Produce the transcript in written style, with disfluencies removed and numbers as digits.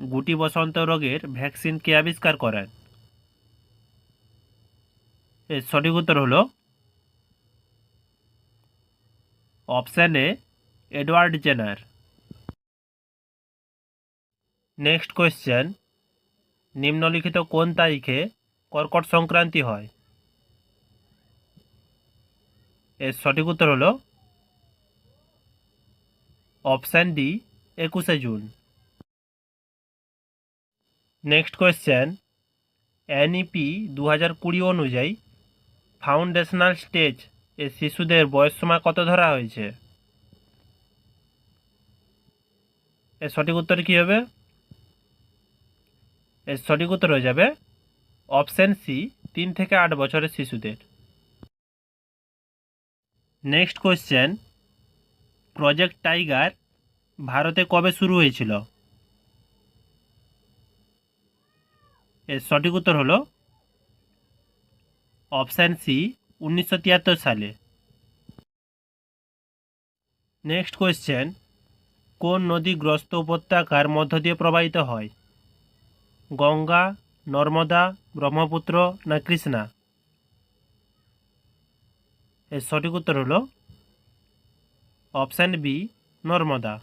গুটি বসন্ত রোগের ভ্যাকসিন কে আবিষ্কার করেন? এর সঠিক উত্তর হলো option A, Edward Jenner. Next question, নিম্নলিখিত কোন তারিখে কর্কট সংক্রান্তি হয়? এর সঠিক উত্তর হলো অপশান ডি, 21শে জুন। নেক্সট কোয়েশ্চেন, এনইপি 2020 অনুযায়ী ফাউন্ডেশনাল স্টেজ এ শিশুদের বয়সসীমা কত ধরা হয়েছে? এর সঠিক উত্তর কী হবে? এর সঠিক উত্তর হয়ে যাবে অপশান সি, 3 থেকে 8 বছরের শিশুদের। নেক্সট কোয়েশ্চেন, প্রজেক্ট টাইগার ভারতে কবে শুরু হয়েছিল? এর সঠিক উত্তর হলো অপশান সি, 1973 সালে। নেক্সট কোয়েশ্চেন, কোন নদী গ্রস্ত উপত্যকার মধ্য দিয়ে প্রবাহিত হয়? গঙ্গা, নর্মদা, ব্রহ্মপুত্র না কৃষ্ণা? এর সঠিক উত্তর হলো অপশান বি, নর্মদা।